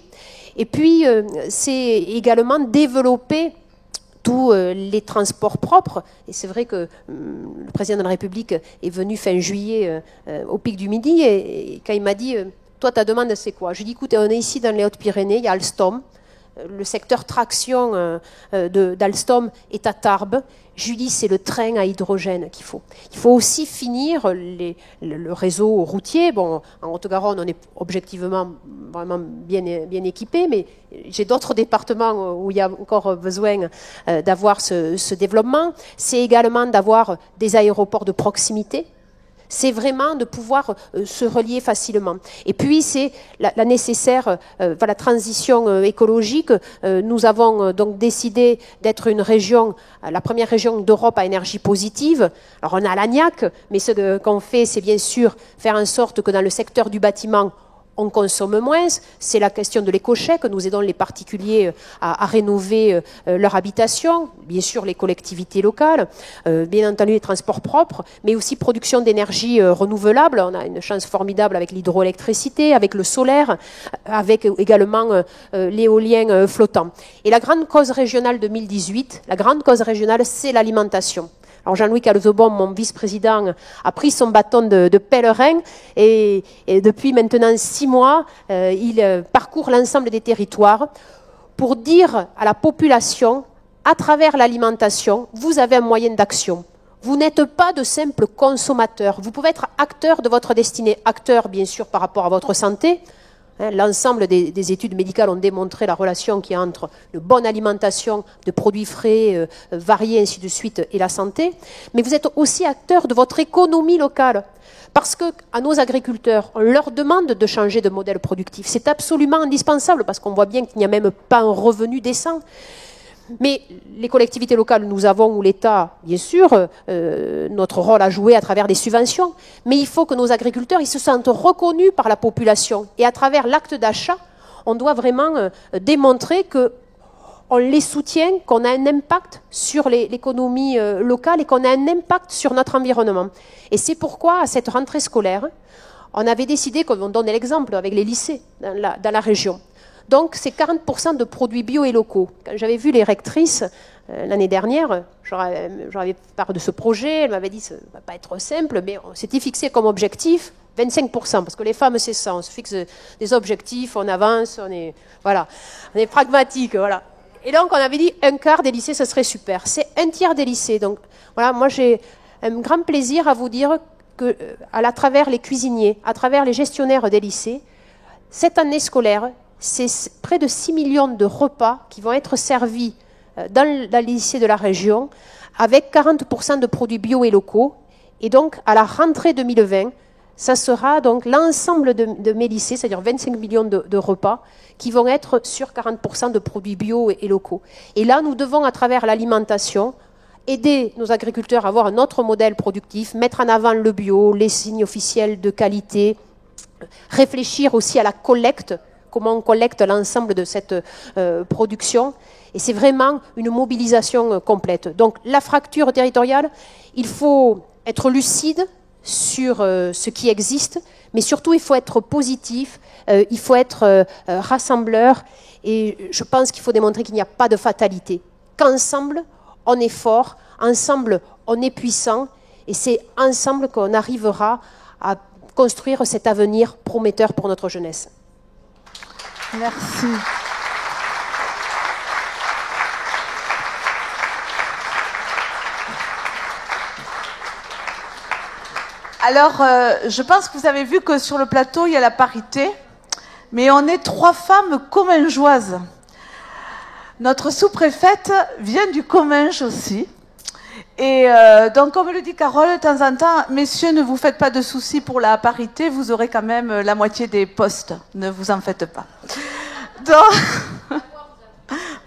Speaker 5: Et puis, c'est également développer tous les transports propres. Et c'est vrai que le président de la République est venu fin juillet au Pic du Midi, et quand il m'a dit « Toi, ta demande, c'est quoi ?» Je lui ai dit « Écoute, on est ici dans les Hautes-Pyrénées, il y a Alstom. Le secteur traction d'Alstom est à Tarbes. Je lui dis, c'est le train à hydrogène qu'il faut. Il faut aussi finir le réseau routier. Bon, en Haute-Garonne, on est objectivement vraiment bien équipé, mais j'ai d'autres départements où il y a encore besoin d'avoir ce développement. C'est également d'avoir des aéroports de proximité. C'est vraiment de pouvoir se relier facilement. Et puis, c'est la nécessaire transition écologique. Nous avons donc décidé d'être une région, la première région d'Europe à énergie positive. Alors, on a l'ANIAC, mais ce qu'on fait, c'est bien sûr faire en sorte que dans le secteur du bâtiment, on consomme moins. C'est la question de l'éco-chèque. Nous aidons les particuliers à rénover leur habitation, bien sûr les collectivités locales, bien entendu les transports propres, mais aussi production d'énergie renouvelable. On a une chance formidable avec l'hydroélectricité, avec le solaire, avec également l'éolien flottant. Et la grande cause régionale 2018, la grande cause régionale, c'est l'alimentation. Alors Jean-Louis Calzobon, mon vice-président, a pris son bâton de pèlerin et depuis maintenant 6 mois, il parcourt l'ensemble des territoires pour dire à la population, à travers l'alimentation, vous avez un moyen d'action. Vous n'êtes pas de simples consommateurs. Vous pouvez être acteur de votre destinée, acteur bien sûr par rapport à votre santé. L'ensemble des études médicales ont démontré la relation qu'il y a entre une bonne alimentation de produits frais, variés, ainsi de suite, et la santé. Mais vous êtes aussi acteur de votre économie locale. Parce qu'à nos agriculteurs, on leur demande de changer de modèle productif. C'est absolument indispensable parce qu'on voit bien qu'il n'y a même pas un revenu décent. Mais les collectivités locales, nous avons, ou l'État, bien sûr, notre rôle à jouer à travers des subventions. Mais il faut que nos agriculteurs ils se sentent reconnus par la population. Et à travers l'acte d'achat, on doit vraiment démontrer qu'on les soutient, qu'on a un impact sur l'économie locale et qu'on a un impact sur notre environnement. Et c'est pourquoi, à cette rentrée scolaire, on avait décidé, comme on donnait l'exemple avec les lycées dans la région, donc, c'est 40% de produits bio et locaux. Quand j'avais vu les rectrices l'année dernière, j'avais parlé de ce projet, elle m'avait dit ça ne va pas être simple, mais on s'était fixé comme objectif 25%, parce que les femmes, c'est ça, on se fixe des objectifs, on avance, on est pragmatique, voilà. Et donc, on avait dit un quart des lycées, ce serait super. C'est un tiers des lycées. Donc, voilà, moi, j'ai un grand plaisir à vous dire que, à travers les cuisiniers, à travers les gestionnaires des lycées, cette année scolaire, c'est près de 6 millions de repas qui vont être servis dans les lycées de la région avec 40% de produits bio et locaux. Et donc, à la rentrée 2020, ça sera donc l'ensemble de mes lycées, c'est-à-dire 25 millions de repas, qui vont être sur 40% de produits bio et locaux. Et là, nous devons, à travers l'alimentation, aider nos agriculteurs à avoir un autre modèle productif, mettre en avant le bio, les signes officiels de qualité, réfléchir aussi à la collecte, comment on collecte l'ensemble de cette production. Et c'est vraiment une mobilisation complète. Donc la fracture territoriale, il faut être lucide sur ce qui existe, mais surtout il faut être positif, il faut être rassembleur, et je pense qu'il faut démontrer qu'il n'y a pas de fatalité. Qu'ensemble, on est fort, ensemble, on est puissant, et c'est ensemble qu'on arrivera à construire cet avenir prometteur pour notre jeunesse.
Speaker 1: Merci. Alors, je pense que vous avez vu que sur le plateau, il y a la parité, mais on est 3 femmes commingeoises. Notre sous-préfète vient du Comminges aussi. Et donc, comme le dit Carole, de temps en temps, messieurs, ne vous faites pas de soucis pour la parité, vous aurez quand même la moitié des postes. Ne vous en faites pas. Donc,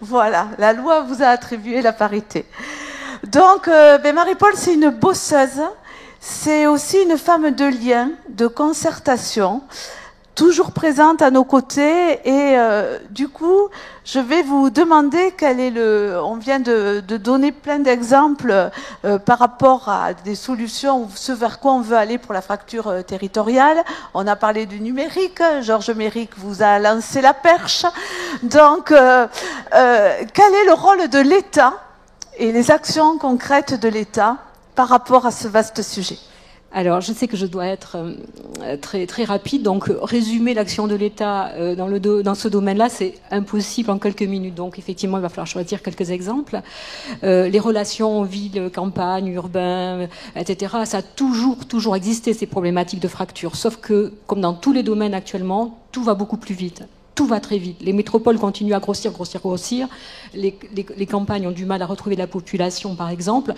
Speaker 1: voilà, la loi vous a attribué la parité. Donc, Marie-Paul, c'est une bosseuse. C'est aussi une femme de lien, de concertation, toujours présente à nos côtés. Et du coup, je vais vous demander quel est on vient de donner plein d'exemples par rapport à des solutions, ce vers quoi on veut aller pour la fracture territoriale. On a parlé du numérique. Georges Méric vous a lancé la perche. Donc, quel est le rôle de l'État et les actions concrètes de l'État par rapport à ce vaste sujet?
Speaker 6: Alors, je sais que je dois être très, très rapide, donc résumer l'action de l'État dans ce domaine-là, c'est impossible en quelques minutes. Donc, effectivement, il va falloir choisir quelques exemples. Les relations ville, campagne, urbain, etc., ça a toujours existé, ces problématiques de fracture. Sauf que, comme dans tous les domaines actuellement, tout va beaucoup plus vite. Tout va très vite. Les métropoles continuent à grossir. Les campagnes ont du mal à retrouver la population, par exemple.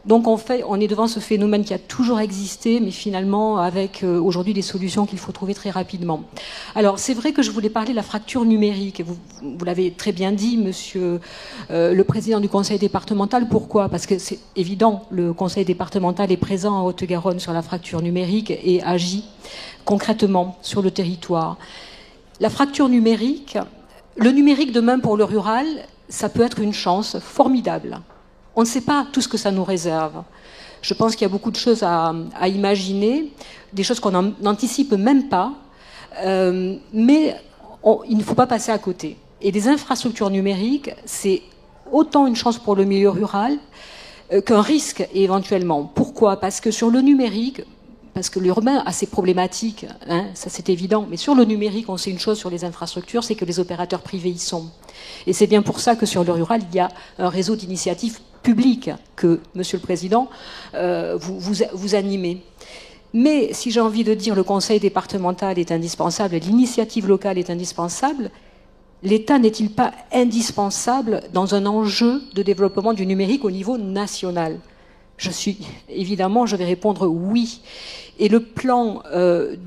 Speaker 6: Donc on est devant ce phénomène qui a toujours existé, mais finalement avec aujourd'hui des solutions qu'il faut trouver très rapidement. Alors c'est vrai que je voulais parler de la fracture numérique. Vous l'avez très bien dit, monsieur le président du conseil départemental. Pourquoi? Parce que c'est évident, le conseil départemental est présent en Haute-Garonne sur la fracture numérique et agit concrètement sur le territoire. La fracture numérique, le numérique demain pour le rural, ça peut être une chance formidable. On ne sait pas tout ce que ça nous réserve. Je pense qu'il y a beaucoup de choses à imaginer, des choses qu'on n'anticipe même pas, mais il ne faut pas passer à côté. Et les infrastructures numériques, c'est autant une chance pour le milieu rural qu'un risque éventuellement. Pourquoi? Parce que sur le numérique, parce que l'urbain a ses problématiques, hein, ça c'est évident, mais sur le numérique, on sait une chose sur les infrastructures, c'est que les opérateurs privés y sont. Et c'est bien pour ça que sur le rural, il y a un réseau d'initiatives publiques que, Monsieur le Président, vous animez. Mais si j'ai envie de dire le conseil départemental est indispensable, l'initiative locale est indispensable, l'État n'est-il pas indispensable dans un enjeu de développement du numérique au niveau national? Évidemment, je vais répondre oui. Et le plan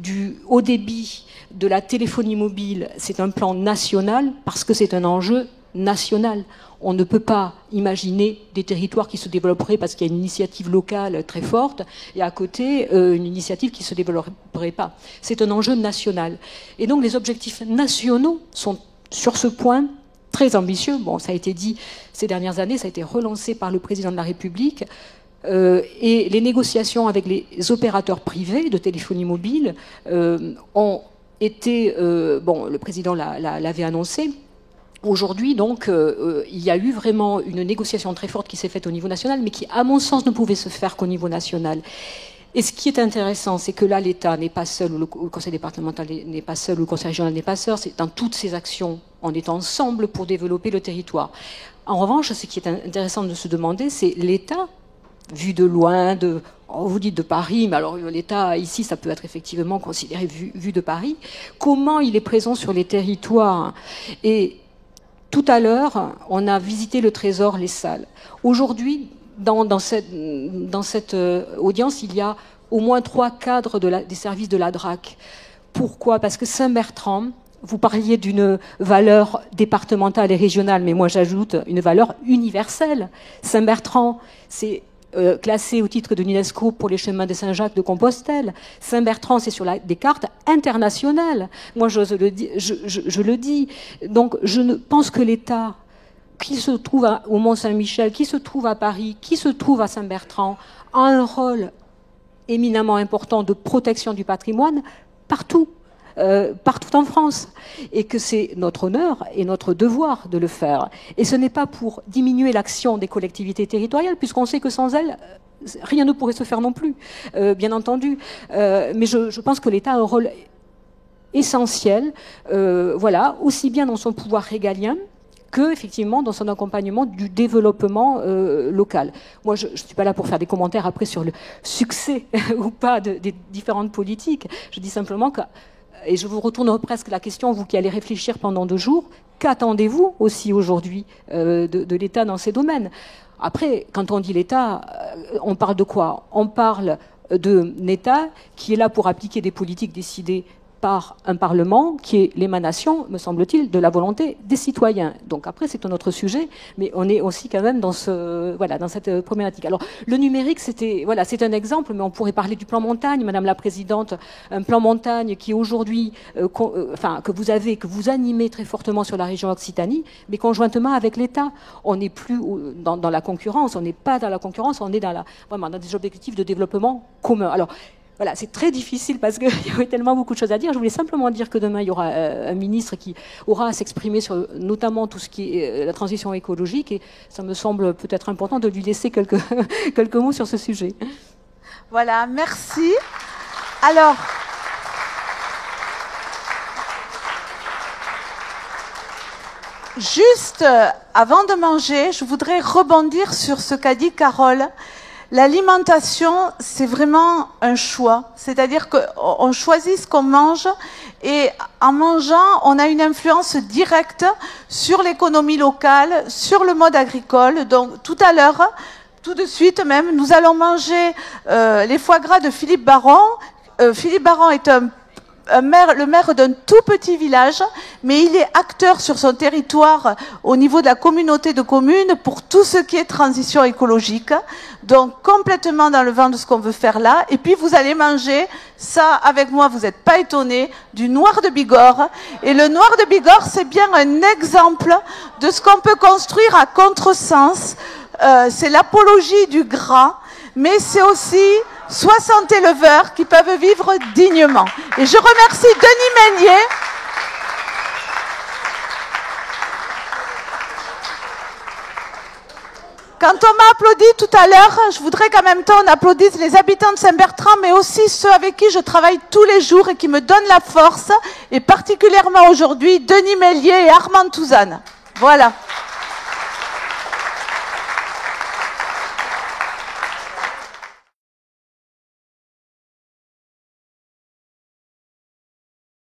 Speaker 6: du haut débit, de la téléphonie mobile, c'est un plan national parce que c'est un enjeu national. On ne peut pas imaginer des territoires qui se développeraient parce qu'il y a une initiative locale très forte et à côté une initiative qui ne se développerait pas. C'est un enjeu national. Et donc les objectifs nationaux sont sur ce point très ambitieux. Bon, ça a été dit ces dernières années, ça a été relancé par le président de la République. Et les négociations avec les opérateurs privés de téléphonie mobile ont été... bon, le président l'avait annoncé. Aujourd'hui, donc, il y a eu vraiment une négociation très forte qui s'est faite au niveau national, mais qui, à mon sens, ne pouvait se faire qu'au niveau national. Et ce qui est intéressant, c'est que là, l'État n'est pas seul, ou le conseil départemental n'est pas seul, ou le conseil régional n'est pas seul. C'est dans toutes ces actions, on est ensemble pour développer le territoire. En revanche, ce qui est intéressant de se demander, c'est l'État, vu de loin, vous dites de Paris, mais alors l'État ici, ça peut être effectivement considéré vu de Paris, comment il est présent sur les territoires. Et tout à l'heure, on a visité le Trésor, les salles. Aujourd'hui, dans cette audience, il y a au moins 3 cadres des services de la DRAC. Pourquoi? Parce que Saint-Bertrand, vous parliez d'une valeur départementale et régionale, mais moi j'ajoute une valeur universelle. Saint-Bertrand, c'est classé au titre de l'UNESCO pour les chemins de Saint-Jacques de Compostelle. Saint-Bertrand, c'est sur des cartes internationales. Moi, je le dis. Donc, je pense que l'État, qui se trouve au Mont-Saint-Michel, qui se trouve à Paris, qui se trouve à Saint-Bertrand, a un rôle éminemment important de protection du patrimoine partout. Partout en France, et que c'est notre honneur et notre devoir de le faire. Et ce n'est pas pour diminuer l'action des collectivités territoriales, puisqu'on sait que sans elles, rien ne pourrait se faire non plus, bien entendu. Mais je pense que l'État a un rôle essentiel, voilà, aussi bien dans son pouvoir régalien que effectivement dans son accompagnement du développement local. Moi, je suis pas là pour faire des commentaires après sur le succès ou pas des différentes politiques. Je dis simplement que, et je vous retourne presque la question, vous qui allez réfléchir pendant 2 jours, qu'attendez-vous aussi aujourd'hui de l'État dans ces domaines? Après, quand on dit l'État, on parle de quoi? On parle d'un État qui est là pour appliquer des politiques décidées par un Parlement qui est l'émanation, me semble-t-il, de la volonté des citoyens. Donc après, c'est un autre sujet, mais on est aussi quand même dans cette problématique. Alors, le numérique, c'est un exemple, mais on pourrait parler du plan montagne, Madame la Présidente, un plan montagne qui aujourd'hui, que vous animez très fortement sur la région Occitanie, mais conjointement avec l'État. On n'est plus dans la concurrence, on n'est pas dans la concurrence, on est vraiment dans des objectifs de développement communs. Alors, voilà, c'est très difficile parce qu'il y aurait tellement beaucoup de choses à dire. Je voulais simplement dire que demain, il y aura un ministre qui aura à s'exprimer sur notamment tout ce qui est la transition écologique, et ça me semble peut-être important de lui laisser quelques mots sur ce sujet.
Speaker 1: Voilà, merci. Alors, juste avant de manger, je voudrais rebondir sur ce qu'a dit Carole. L'alimentation, c'est vraiment un choix. C'est-à-dire qu'on choisit ce qu'on mange et en mangeant, on a une influence directe sur l'économie locale, sur le mode agricole. Donc tout à l'heure, tout de suite même, nous allons manger les foie gras de Philippe Baron. Philippe Baron est le maire d'un tout petit village, mais il est acteur sur son territoire au niveau de la communauté de communes pour tout ce qui est transition écologique. Donc complètement dans le vent de ce qu'on veut faire là. Et puis vous allez manger, ça avec moi vous n'êtes pas étonnés, du noir de Bigorre. Et le noir de Bigorre, c'est bien un exemple de ce qu'on peut construire à contresens. C'est l'apologie du gras, mais c'est aussi 60 éleveurs qui peuvent vivre dignement. Et je remercie Denis Meunier. Quand on m'a applaudi tout à l'heure, je voudrais qu'en même temps on applaudisse les habitants de Saint-Bertrand, mais aussi ceux avec qui je travaille tous les jours et qui me donnent la force, et particulièrement aujourd'hui, Denis Meunier et Armand Touzane. Voilà.